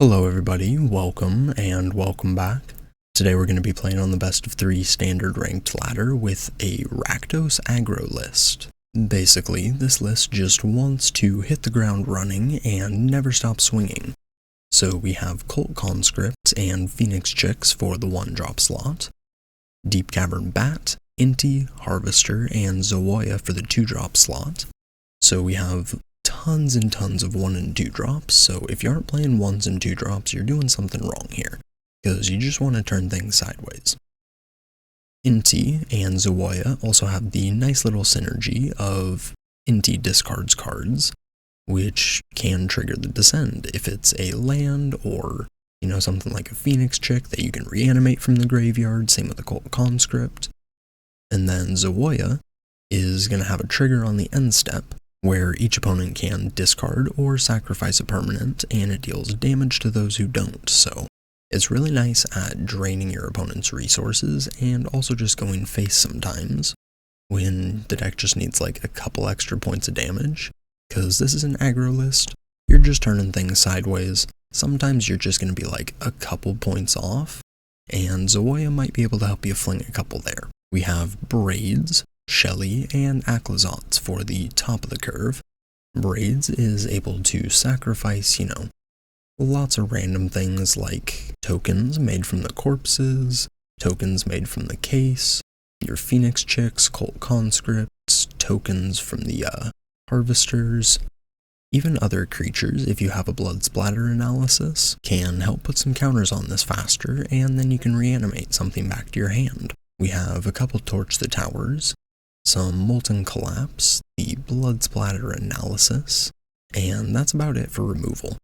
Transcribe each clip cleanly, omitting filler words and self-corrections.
Hello everybody, welcome and welcome back. Today we're going to be playing on the best of 3 standard ranked ladder with a Rakdos aggro list. Basically, this list just wants to hit the ground running and never stop swinging. So we have Cult Conscripts and Phoenix Chicks for the 1-drop slot, Deep Cavern Bat, Inti, Harvester, and Zoya for the 2-drop slot. So we have tons and tons of 1 and 2 drops, so if you aren't playing 1s and 2 drops, you're doing something wrong here, because you just want to turn things sideways. Inti and Zoya also have the nice little synergy of Inti discards cards, which can trigger the Descend if it's a land or, something like a Phoenix Chick that you can reanimate from the graveyard, same with the Cult Conscript. And then Zoya is going to have a trigger on the end step, where each opponent can discard or sacrifice a permanent, and it deals damage to those who don't, so it's really nice at draining your opponent's resources and also just going face sometimes when the deck just needs like a couple extra points of damage, because this is an aggro list, you're just turning things sideways, sometimes you're just going to be like a couple points off, and Zoya might be able to help you fling a couple there. We have Braids, Shelly, and Aclazotz for the top of the curve. Braids is able to sacrifice, lots of random things like tokens made from the corpses, tokens made from the case, your Phoenix Chicks, Cult Conscripts, tokens from the Harvesters. Even other creatures, if you have a blood splatter analysis, can help put some counters on this faster, and then you can reanimate something back to your hand. We have a couple Torch the Towers, some Molten Collapse, the Blood Splatter Analysis, and that's about it for removal.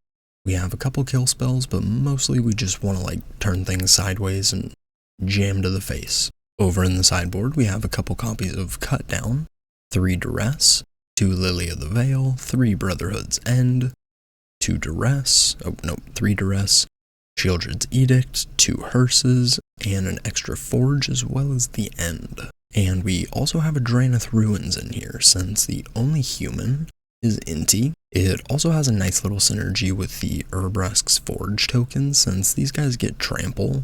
We have a couple kill spells, but mostly we just want to turn things sideways and jam to the face. Over in the sideboard, we have a couple copies of Cut Down, 3 Duress, 2 Lily of the Veil, 3 Brotherhood's End, 3 Duress, Shieldred's Edict, 2 Hearses, and an extra Forge as well as the End. And we also have a Drannith Ruins in here, since the only human is Inti. It also has a nice little synergy with the Urbrask's Forge tokens, since these guys get trample.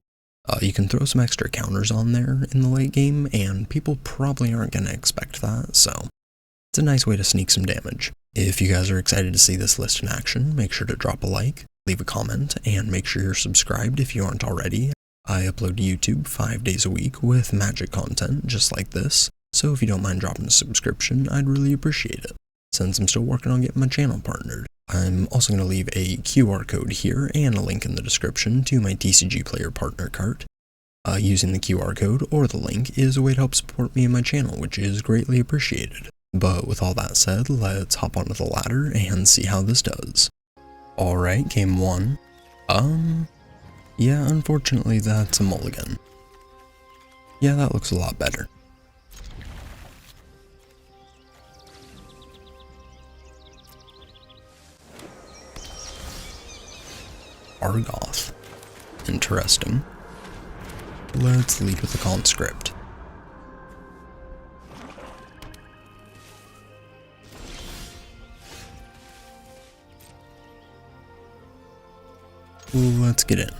You can throw some extra counters on there in the late game, and people probably aren't going to expect that, so it's a nice way to sneak some damage. If you guys are excited to see this list in action, make sure to drop a like, leave a comment, and make sure you're subscribed if you aren't already. I upload to YouTube 5 days a week with magic content just like this, so if you don't mind dropping a subscription, I'd really appreciate it, since I'm still working on getting my channel partnered. I'm also going to leave a QR code here and a link in the description to my TCG Player Partner cart. Using the QR code or the link is a way to help support me and my channel, which is greatly appreciated. But with all that said, let's hop onto the ladder and see how this does. Alright, game 1. Yeah, unfortunately that's a mulligan. Yeah, that looks a lot better. Argoth. Interesting. Let's lead with the Conscript. Let's get in.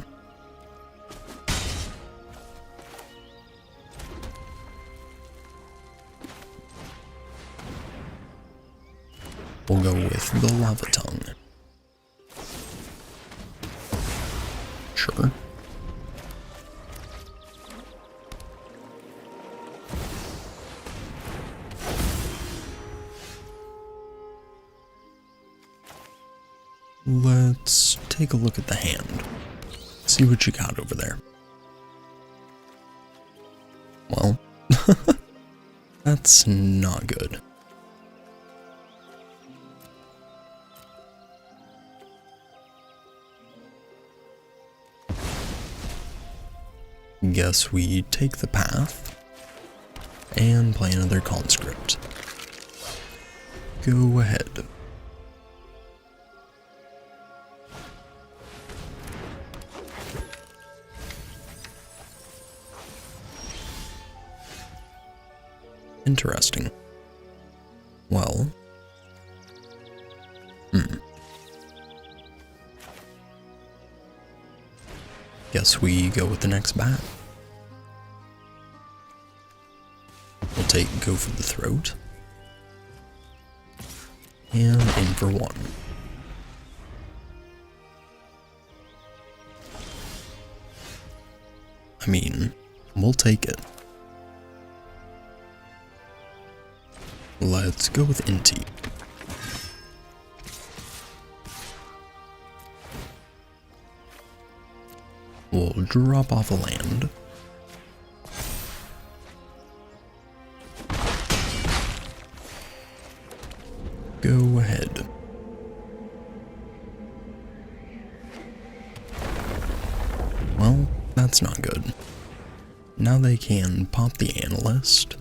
We'll go with the Lava Tongue. Sure. Let's take a look at the hand. See what you got over there. Well, that's not good. Guess we take the path and play another Conscript. Go ahead. Interesting. Well, Guess we go with the next bat. We'll take Go for the Throat. And in for one. I mean, we'll take it. Let's go with Inti. We'll drop off a land. Go ahead. Well, that's not good. Now they can pop the Analyst.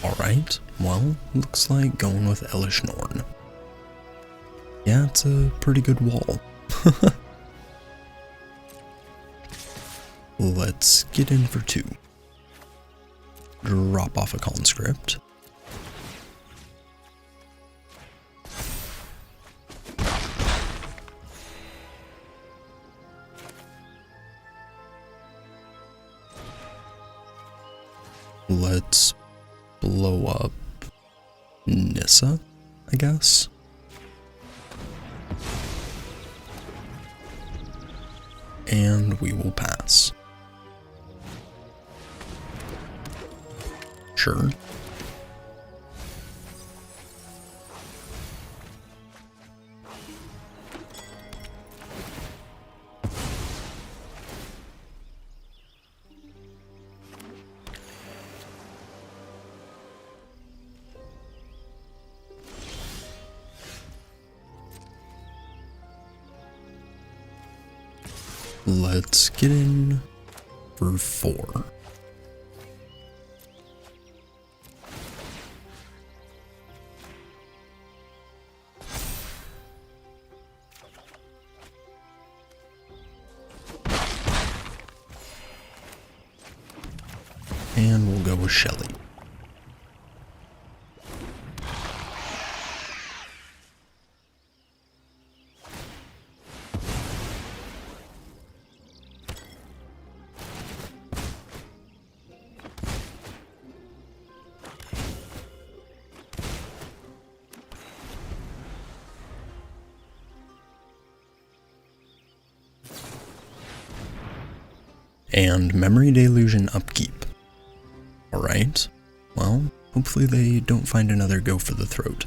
Alright, well, looks like going with Elish Norn. Yeah, it's a pretty good wall. Let's get in for two. Drop off a conscript. Let's blow up Nissa, I guess. And we will pass. Sure. Let's get in for four. And we'll go with Shelly. And Memory Delusion upkeep. Alright, well, hopefully they don't find another Go for the Throat.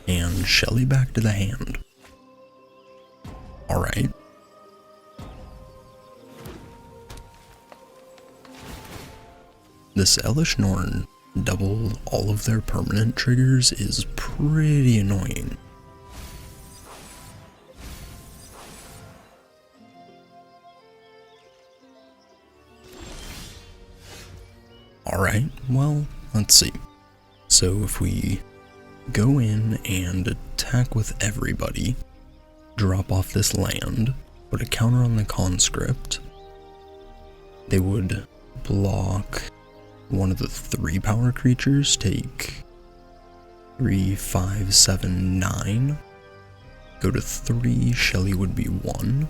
And Shelly back to the hand. Alright. This Elish Norn double all of their permanent triggers is pretty annoying. Alright, well, let's see. So if we go in and attack with everybody, drop off this land, put a counter on the conscript, they would block one of the 3 power creatures, take 3, 5, 7, 9, go to 3, Shelly would be 1.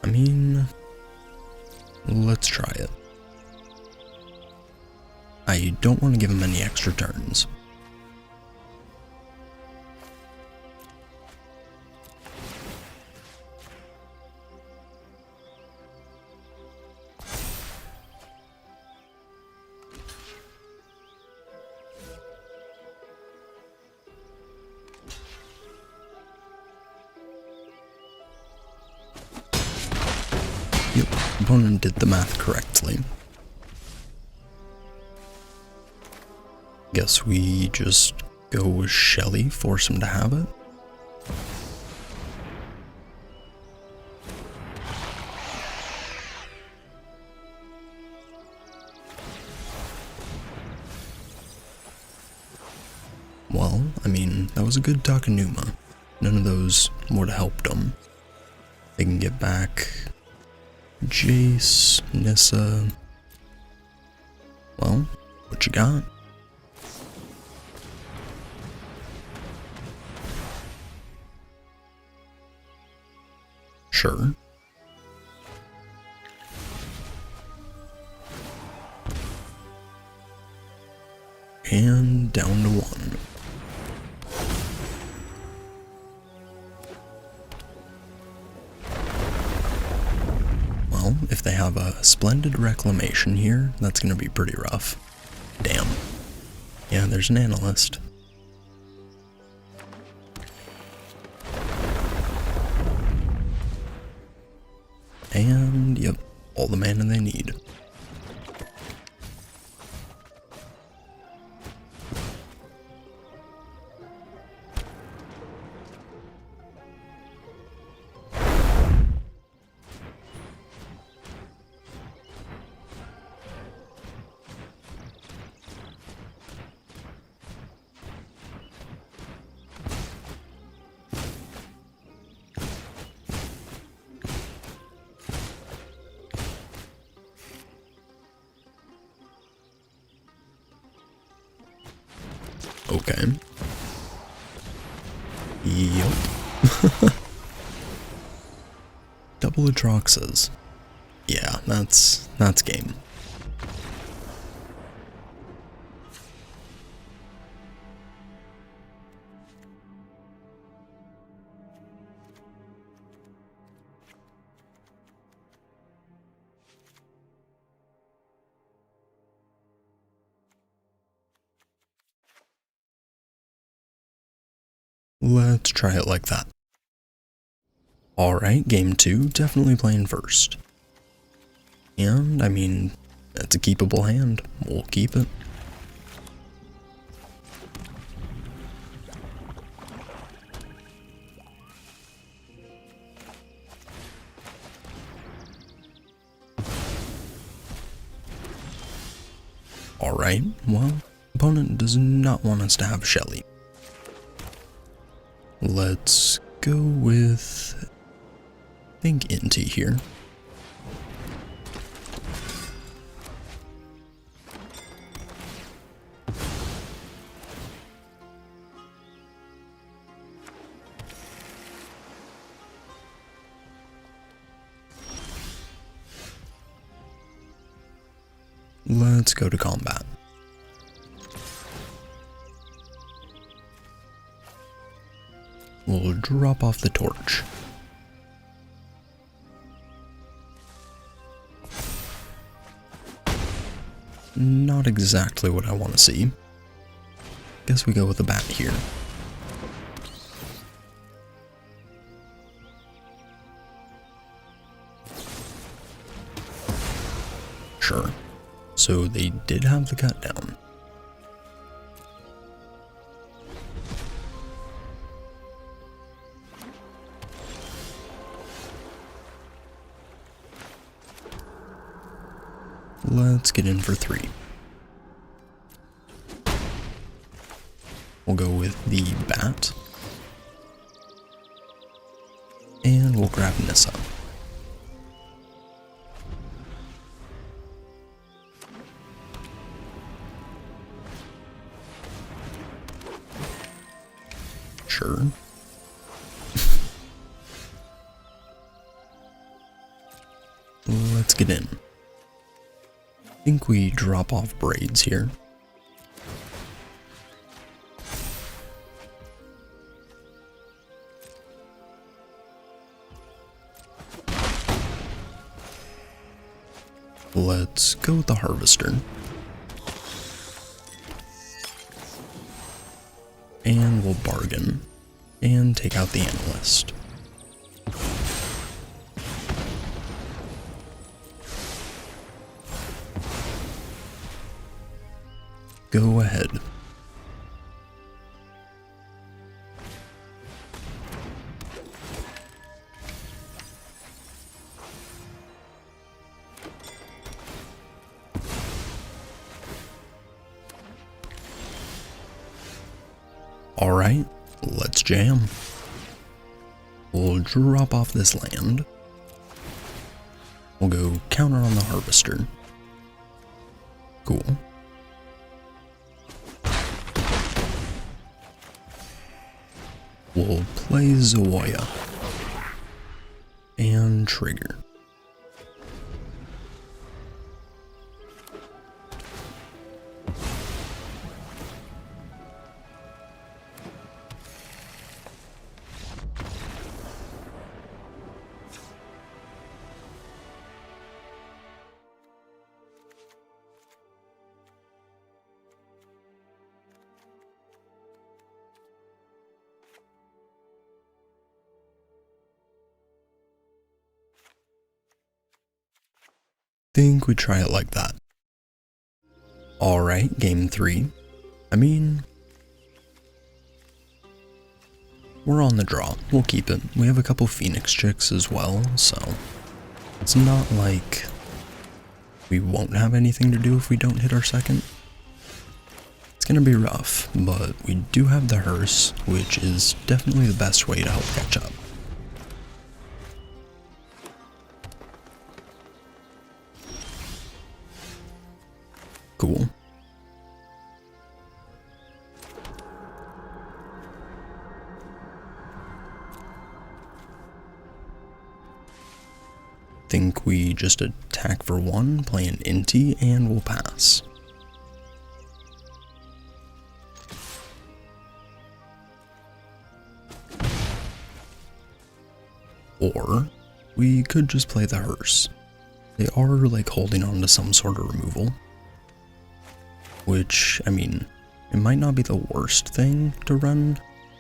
I mean, let's try it. I don't want to give him any extra turns. Yep, opponent did the math correctly. Guess we just go with Shelly, force him to have it. Well, I mean, that was a good Takanuma. None of those would have helped them. They can get back Jace, Nissa. Well, what you got? Sure. And down to 1. Well, if they have a splendid reclamation here, that's gonna be pretty rough. Damn. Yeah, there's an analyst. And, yep, all the mana they need. Okay. Yup. Double Atroxas. Yeah, that's game. Let's try it like that. Alright, game 2, definitely playing first. And, I mean, it's a keepable hand. We'll keep it. Alright, well, opponent does not want us to have Shelly. Let's go with, I think, Inti here. Let's go to combat. We'll drop off the torch. Not exactly what I want to see. Guess we go with the bat here. Sure. So they did have the cut down. Let's get in for 3. We'll go with the bat. And we'll grab Nissa. Sure. Let's get in. I think we drop off braids here. Let's go with the harvester. And we'll bargain and take out the analyst. Go ahead. Alright, let's jam. We'll drop off this land. We'll go counter on the harvester. Cool. We'll play Zoya. And trigger. Think we try it like that. Alright, game 3. I mean, we're on the draw. We'll keep it. We have a couple Phoenix chicks as well, so it's not like we won't have anything to do if we don't hit our second. It's gonna be rough, but we do have the hearse, which is definitely the best way to help catch up. Cool. Think we just attack for 1, play an Inti, and we'll pass. Or we could just play the hearse. They are like holding on to some sort of removal. Which, I mean, it might not be the worst thing to run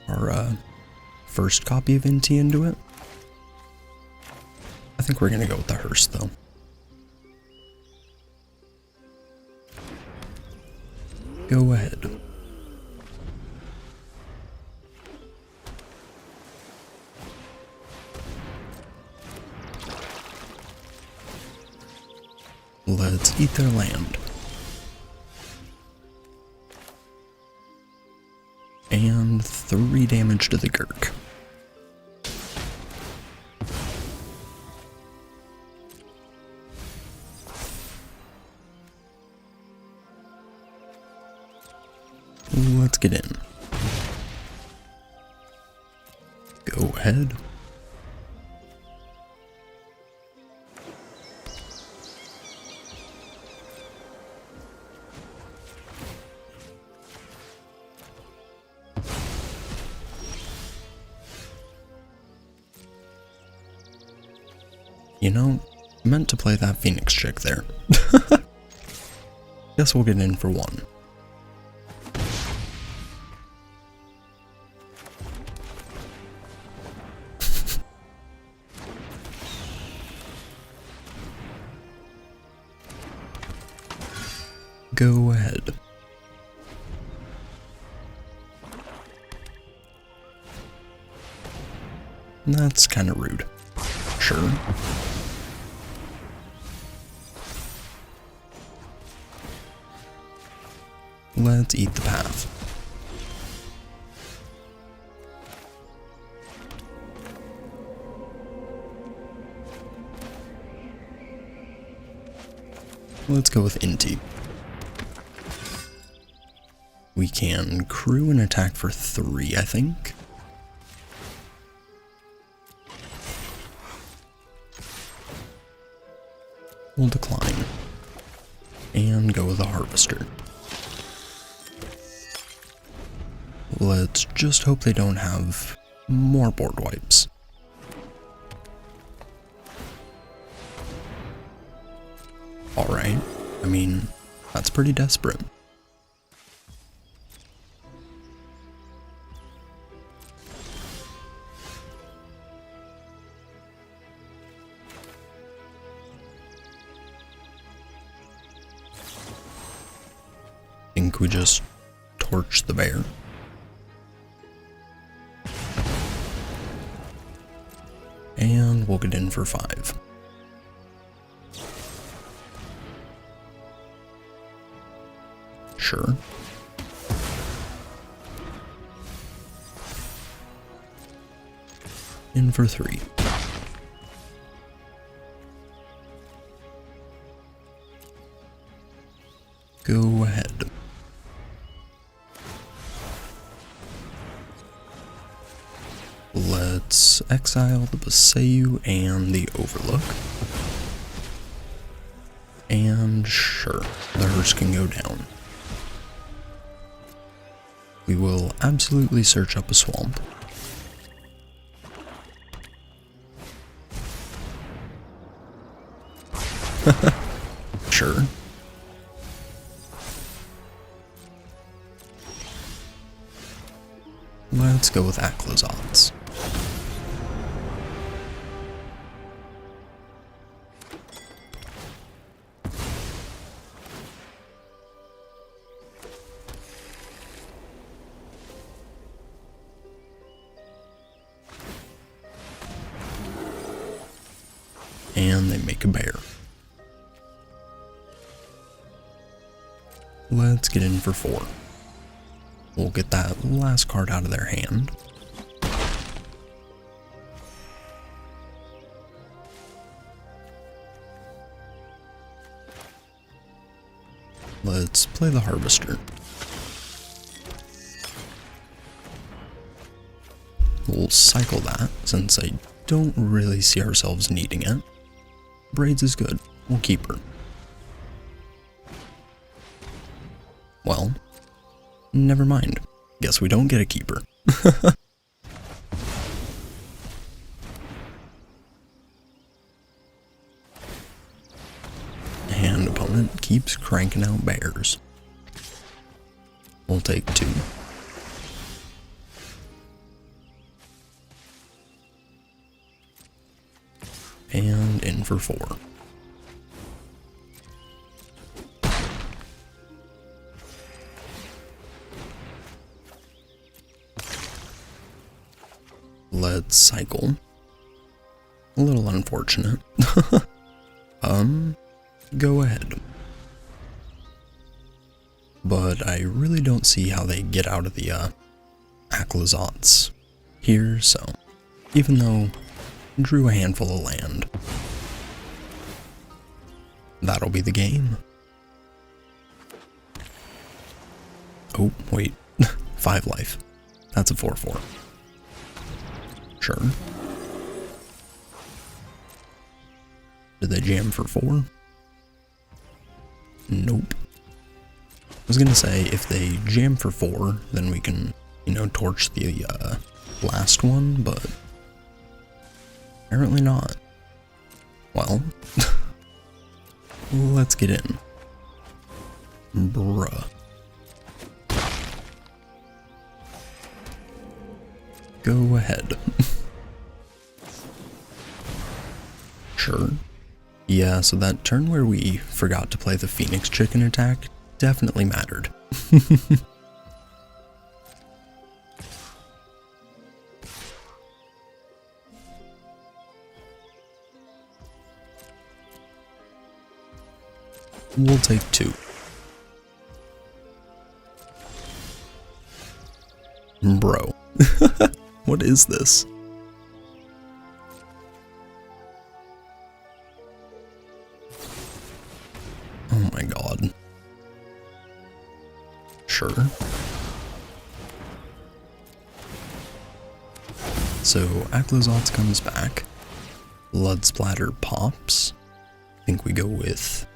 our first copy of Inti into it. I think we're gonna go with the hearse though. Go ahead. Let's eat their land. And 3 damage to the Gurk. Let's get in. Go ahead. You know, I meant to play that Phoenix chick there. Guess we'll get in for 1. Go ahead. That's kind of rude. Sure. Let's eat the path. Let's go with Inti. We can crew and attack for 3, I think. We'll decline. And go with the harvester. Let's just hope they don't have more board wipes. Alright, I mean, that's pretty desperate. Think we just torch the bear. And we'll get in for 5. Sure. in for 3. Go ahead. Let's exile the Basayu and the Overlook. And sure, the Hearse can go down. We will absolutely search up a swamp. Sure. Let's go with Acklazotz. And they make a bear. Let's get in for 4. We'll get that last card out of their hand. Let's play the Harvester. We'll cycle that, since I don't really see ourselves needing it. Braids is good. We'll keep her. Well, never mind. Guess we don't get a keeper. And opponent keeps cranking out bears. We'll take 2. And in for 4. Let's cycle. A little unfortunate. Go ahead. But I really don't see how they get out of the Acklazotz here, so even though drew a handful of land, that'll be the game. Oh, wait. 5 life. That's a 4/4. Sure. Did they jam for 4? Nope. I was gonna say, if they jam for 4, then we can, torch the last one, but apparently not. Well, let's get in. Bruh. Go ahead. Sure. Yeah, so that turn where we forgot to play the Phoenix Chicken attack definitely mattered. We'll take 2. Bro. What is this? Oh my god. Sure. So Acklazotz comes back. Blood Splatter pops. I think we go with...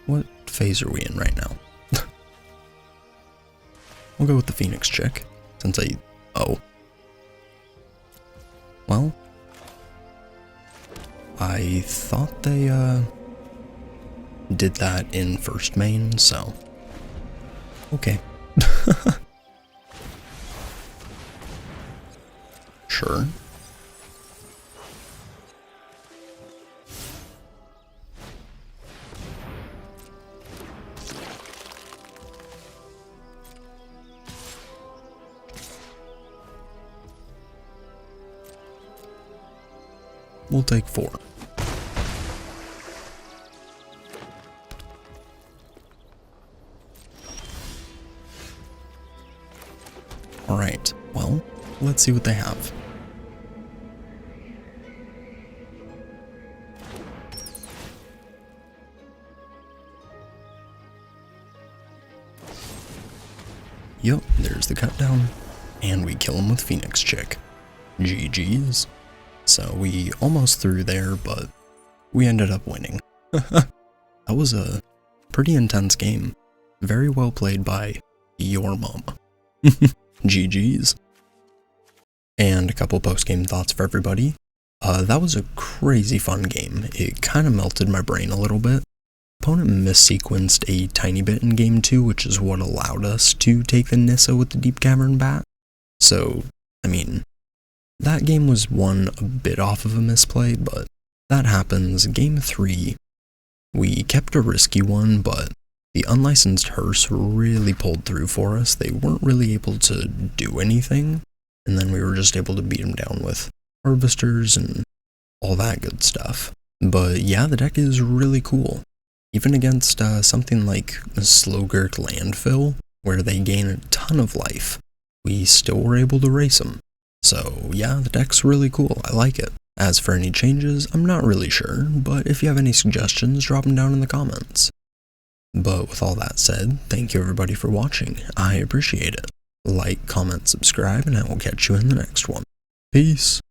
What phase are we in right now? We'll go with the Phoenix Chick, since oh. Well, I thought they, did that in first main, so... Okay. Sure. We'll take 4. let's see what they have. Yup, there's the cut down, and we kill him with Phoenix Chick. GG's. So we almost threw there, but we ended up winning. That was a pretty intense game. Very well played by your mama. GG's. And a couple post-game thoughts for everybody. That was a crazy fun game. It kind of melted my brain a little bit. Opponent missequenced a tiny bit in game 2, which is what allowed us to take the Nissa with the Deep Cavern Bat. So, I mean, that game was won a bit off of a misplay, but that happens. Game 3, we kept a risky one, but the unlicensed hearse really pulled through for us. They weren't really able to do anything, and then we were just able to beat them down with harvesters and all that good stuff. But yeah, the deck is really cool. Even against something like a Slogurk Landfill, where they gain a ton of life, we still were able to race them. So yeah, the deck's really cool, I like it. As for any changes, I'm not really sure, but if you have any suggestions, drop them down in the comments. But with all that said, thank you everybody for watching, I appreciate it. Like, comment, subscribe, and I will catch you in the next one. Peace.